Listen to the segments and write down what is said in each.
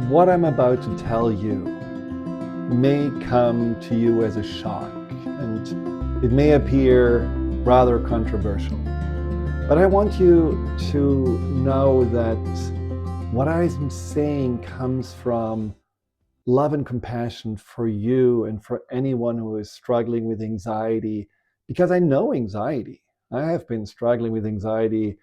What I'm about to tell you may come to you as a shock, and it may appear rather controversial. But I want you to know that what I'm saying comes from love and compassion for you and for anyone who is struggling with anxiety, because I know anxiety. I have been struggling with anxiety,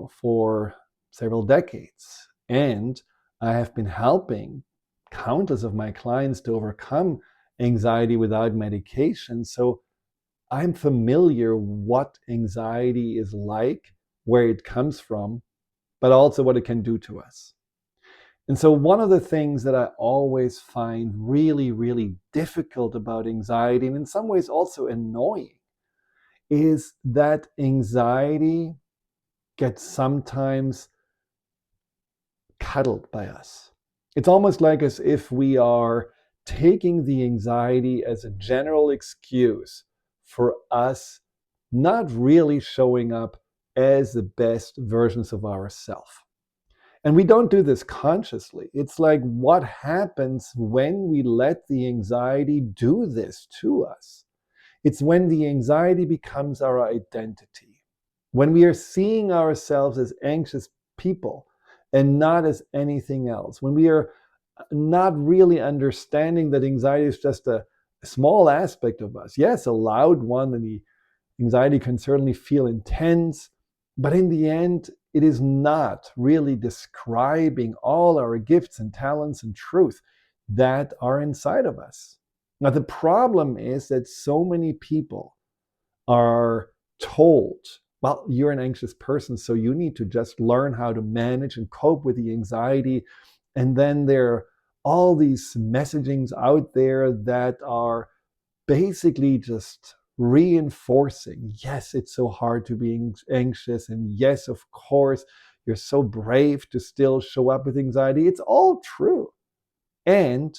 for several decades. And I have been helping countless of my clients to overcome anxiety without medication. So I'm familiar what anxiety is like, where it comes from, but also what it can do to us. And so one of the things that I always find really, really difficult about anxiety, and in some ways also annoying, is that anxiety gets sometimes cuddled by us. It's almost like as if we are taking the anxiety as a general excuse for us not really showing up as the best versions of ourselves. And we don't do this consciously. It's like what happens when we let the anxiety do this to us. It's when the anxiety becomes our identity. When we are seeing ourselves as anxious people and not as anything else. When we are not really understanding that anxiety is just a small aspect of us. Yes, a loud one, and the anxiety can certainly feel intense, but in the end, it is not really describing all our gifts and talents and truth that are inside of us. Now, the problem is that so many people are told, well, you're an anxious person, so you need to just learn how to manage and cope with the anxiety. And then there are all these messagings out there that are basically just reinforcing, yes, it's so hard to be anxious. And yes, of course, you're so brave to still show up with anxiety. It's all true. And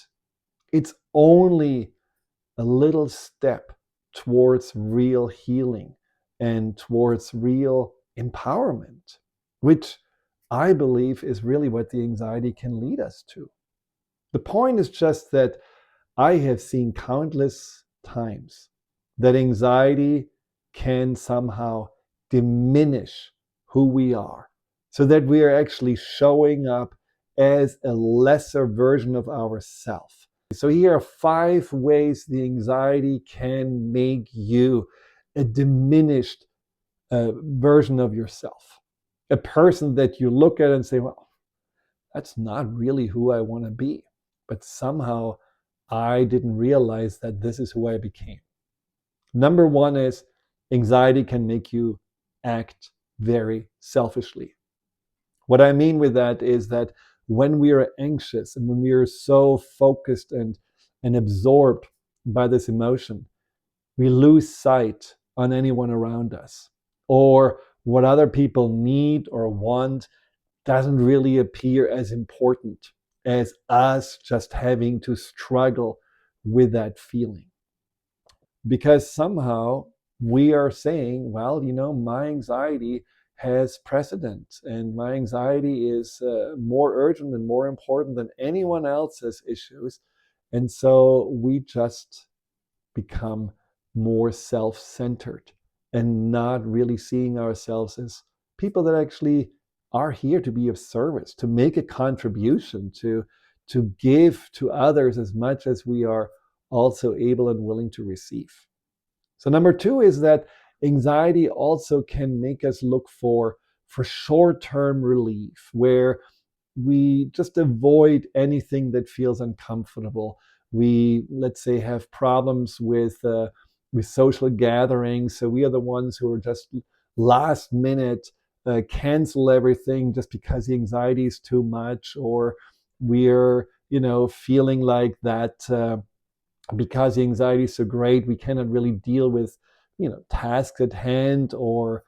it's only a little step towards real healing and towards real empowerment, which I believe is really what the anxiety can lead us to. The point is just that I have seen countless times that anxiety can somehow diminish who we are, so that we are actually showing up as a lesser version of ourselves. So here are 5 ways the anxiety can make you a diminished version of yourself. A person that you look at and say, well, that's not really who I want to be. But somehow I didn't realize that this is who I became. Number 1 is anxiety can make you act very selfishly. What I mean with that is that when we are anxious and when we are so focused and absorbed by this emotion, we lose sight on anyone around us, or what other people need or want doesn't really appear as important as us just having to struggle with that feeling. Because somehow we are saying, well, my anxiety has precedence, and my anxiety is more urgent and more important than anyone else's issues. And so we just become more self-centered and not really seeing ourselves as people that actually are here to be of service, to make a contribution, to give to others as much as we are also able and willing to receive. So number 2 is that anxiety also can make us look for short-term relief, where we just avoid anything that feels uncomfortable. We, let's say, have problems with social gatherings, so we are the ones who are just last minute cancel everything just because the anxiety is too much, or we're feeling like that because the anxiety is so great, we cannot really deal with tasks at hand, or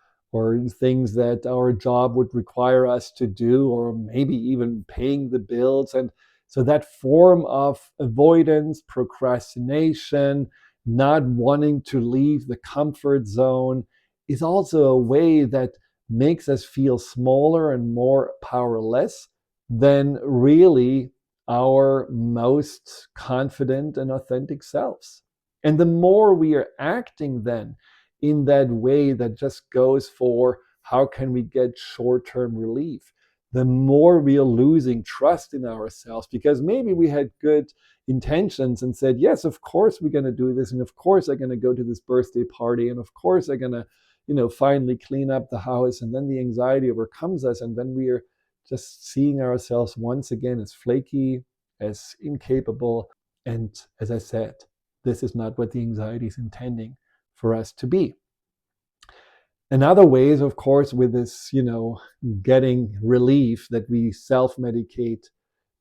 things that our job would require us to do, or maybe even paying the bills. And so that form of avoidance, procrastination, not wanting to leave the comfort zone is also a way that makes us feel smaller and more powerless than really our most confident and authentic selves. And the more we are acting then in that way that just goes for how can we get short-term relief, the more we are losing trust in ourselves, because maybe we had good intentions and said, yes, of course we're going to do this, and of course I'm going to go to this birthday party, and of course I'm going to finally clean up the house. And then the anxiety overcomes us, and then we are just seeing ourselves once again as flaky, as incapable. And as I said, this is not what the anxiety is intending for us to be. Another way is, of course, with this, getting relief, that we self-medicate,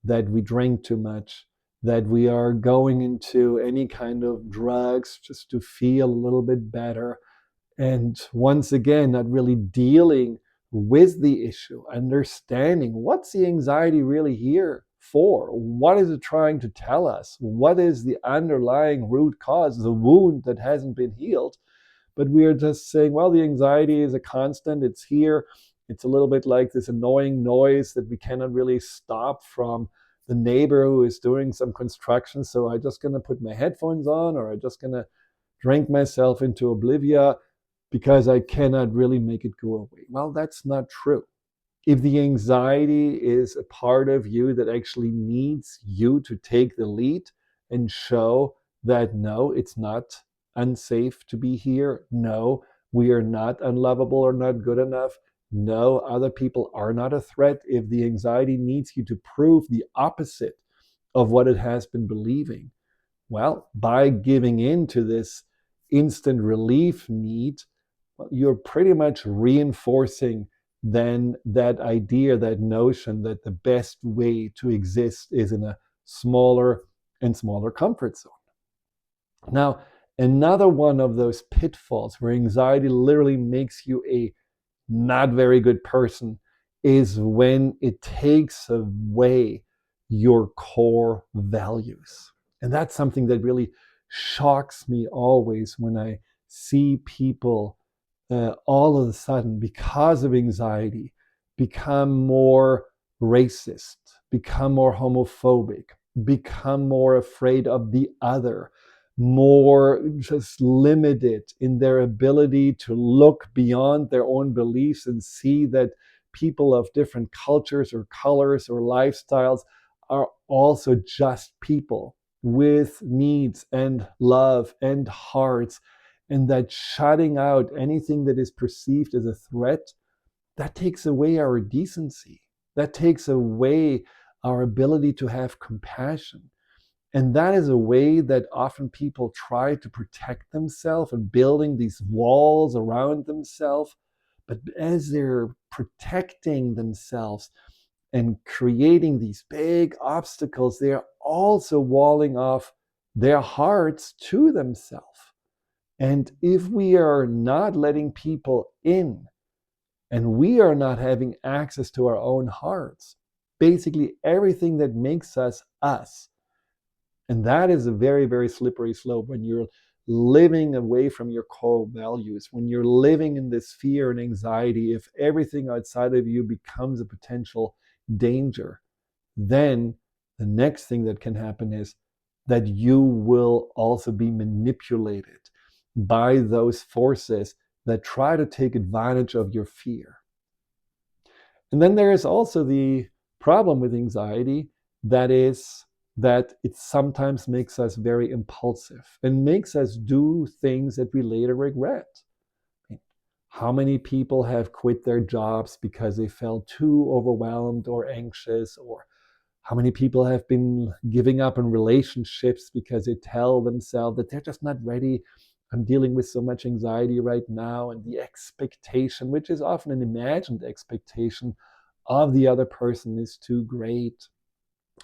that we drink too much, that we are going into any kind of drugs just to feel a little bit better. And once again, not really dealing with the issue, understanding what's the anxiety really here for? What is it trying to tell us? What is the underlying root cause, the wound that hasn't been healed? But we are just saying, well, the anxiety is a constant, it's here. It's a little bit like this annoying noise that we cannot really stop from the neighbor who is doing some construction. So I'm just going to put my headphones on, or I'm just going to drink myself into oblivion because I cannot really make it go away. Well, that's not true. If the anxiety is a part of you that actually needs you to take the lead and show that no, it's not unsafe to be here. No, we are not unlovable or not good enough. No, other people are not a threat. If the anxiety needs you to prove the opposite of what it has been believing, well, by giving in to this instant relief need, you're pretty much reinforcing then that idea, that notion that the best way to exist is in a smaller and smaller comfort zone. Now, another one of those pitfalls where anxiety literally makes you a not very good person is when it takes away your core values. And that's something that really shocks me always when I see people all of a sudden, because of anxiety, become more racist, become more homophobic, become more afraid of the other, more just limited in their ability to look beyond their own beliefs and see that people of different cultures or colors or lifestyles are also just people with needs and love and hearts, and that shutting out anything that is perceived as a threat, that takes away our decency. That takes away our ability to have compassion. And that is a way that often people try to protect themselves and building these walls around themselves. But as they're protecting themselves and creating these big obstacles, they are also walling off their hearts to themselves. And if we are not letting people in and we are not having access to our own hearts, basically everything that makes us us, and that is a very, very slippery slope when you're living away from your core values, when you're living in this fear and anxiety, if everything outside of you becomes a potential danger, then the next thing that can happen is that you will also be manipulated by those forces that try to take advantage of your fear. And then there is also the problem with anxiety, that is that it sometimes makes us very impulsive and makes us do things that we later regret. How many people have quit their jobs because they felt too overwhelmed or anxious? Or how many people have been giving up on relationships because they tell themselves that they're just not ready? I'm dealing with so much anxiety right now, and the expectation, which is often an imagined expectation of the other person, is too great.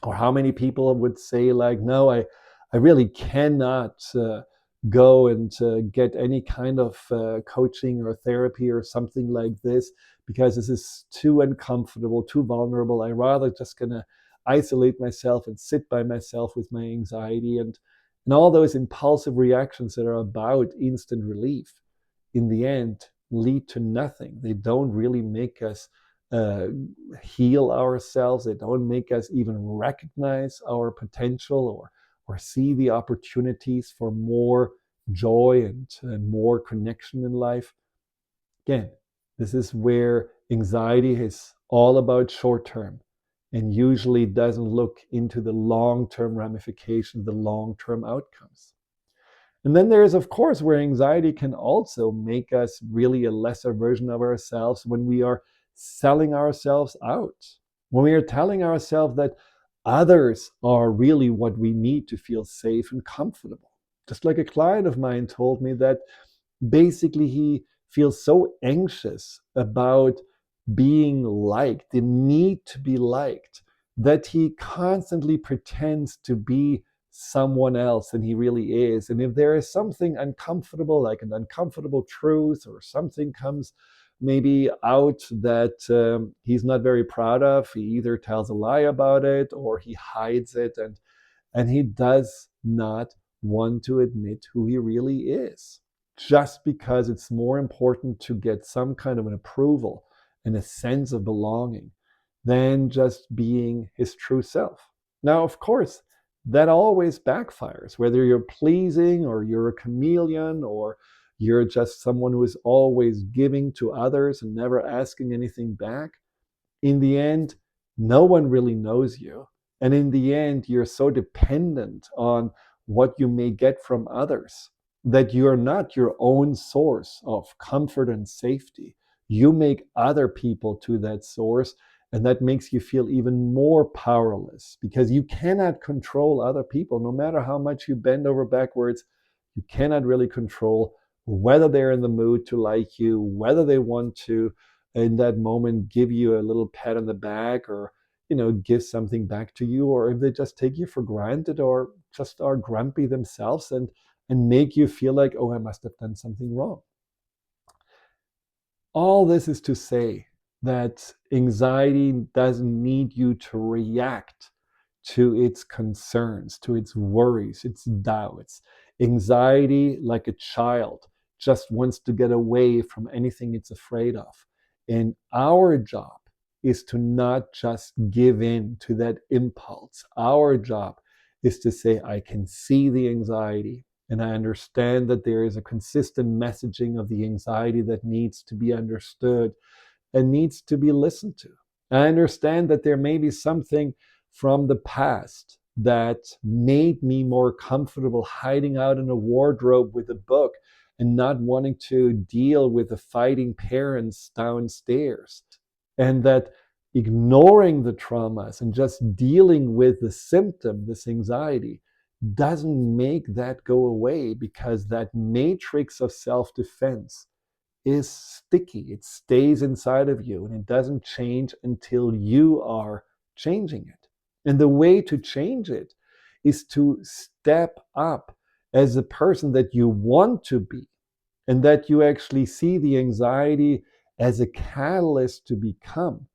Or how many people would say like, no, I really cannot go and get any kind of coaching or therapy or something like this because this is too uncomfortable, too vulnerable. I rather just gonna isolate myself and sit by myself with my anxiety, and all those impulsive reactions that are about instant relief in the end lead to nothing. They don't really make us uh, heal ourselves. They don't make us even recognize our potential or see the opportunities for more joy and more connection in life. Again, this is where anxiety is all about short term and usually doesn't look into the long term ramifications, the long term outcomes. And then there is, of course, where anxiety can also make us really a lesser version of ourselves when we are selling ourselves out, when we are telling ourselves that others are really what we need to feel safe and comfortable. Just like a client of mine told me that basically he feels so anxious about being liked, the need to be liked, that he constantly pretends to be someone else than he really is. And if there is something uncomfortable, like an uncomfortable truth, or something comes maybe out that he's not very proud of, he either tells a lie about it or he hides it, and he does not want to admit who he really is, just because it's more important to get some kind of an approval and a sense of belonging than just being his true self. Now, of course, that always backfires, whether you're pleasing or you're a chameleon or you're just someone who is always giving to others and never asking anything back. In the end, no one really knows you. And in the end, you're so dependent on what you may get from others that you're not your own source of comfort and safety. You make other people to that source, and that makes you feel even more powerless because you cannot control other people. No matter how much you bend over backwards, you cannot really control whether they're in the mood to like you, whether they want to in that moment give you a little pat on the back or give something back to you, or if they just take you for granted or just are grumpy themselves and make you feel like, oh, I must have done something wrong. All this is to say that anxiety doesn't need you to react to its concerns, to its worries, its doubts. Anxiety, like a child, just wants to get away from anything it's afraid of. And our job is to not just give in to that impulse. Our job is to say, I can see the anxiety, and I understand that there is a consistent messaging of the anxiety that needs to be understood and needs to be listened to. I understand that there may be something from the past that made me more comfortable hiding out in a wardrobe with a book and not wanting to deal with the fighting parents downstairs. And that ignoring the traumas and just dealing with the symptom, this anxiety, doesn't make that go away because that matrix of self defense is sticky. It stays inside of you and it doesn't change until you are changing it. And the way to change it is to step up as a person that you want to be, and that you actually see the anxiety as a catalyst to become,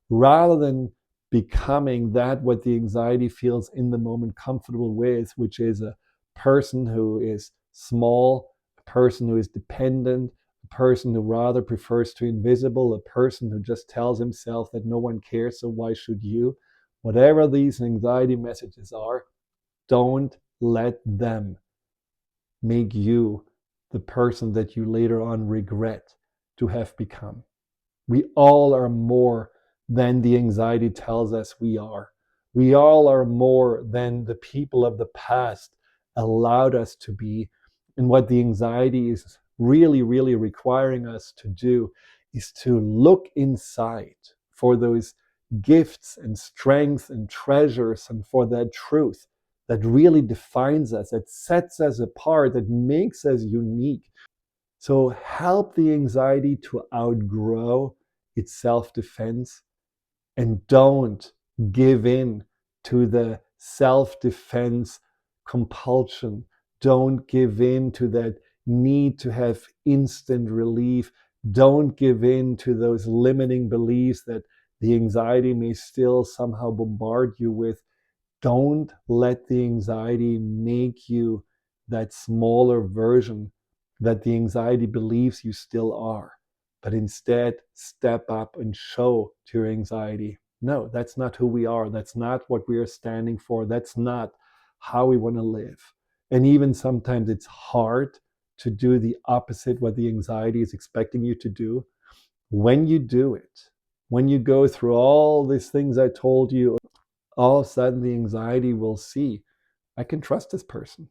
rather than becoming that what the anxiety feels in the moment comfortable with, which is a person who is small, a person who is dependent, a person who rather prefers to invisible, a person who just tells himself that no one cares, so why should you? Whatever these anxiety messages are, don't let them make you the person that you later on regret to have become. We all are more than the anxiety tells us we are. We all are more than the people of the past allowed us to be. And what the anxiety is really, really requiring us to do is to look inside for those gifts and strengths and treasures and for that truth that really defines us, that sets us apart, that makes us unique. So help the anxiety to outgrow its self defense, and don't give in to the self defense compulsion. Don't give in to that need to have instant relief. Don't give in to those limiting beliefs that the anxiety may still somehow bombard you with. Don't let the anxiety make you that smaller version that the anxiety believes you still are. but instead step up and show to your anxiety, no, that's not who we are. That's not what we are standing for. That's not how we want to live. And even sometimes it's hard to do the opposite what the anxiety is expecting you to do. When you do it, when you go through all these things I told you, all of a sudden the anxiety will see, I can trust this person.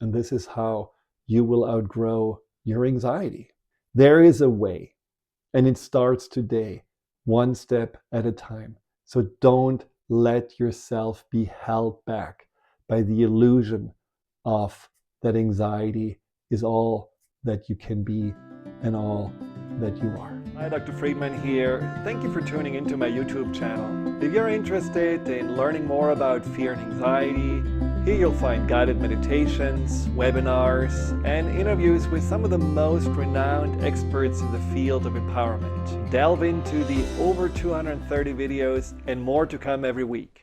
And this is how you will outgrow your anxiety. There is a way, and it starts today, one step at a time. So don't let yourself be held back by the illusion of that anxiety is all that you can be and all that you are. Hi, Dr. Friedemann here. Thank you for tuning into my YouTube channel. If you're interested in learning more about fear and anxiety, here you'll find guided meditations, webinars, and interviews with some of the most renowned experts in the field of empowerment. Delve into the over 230 videos and more to come every week.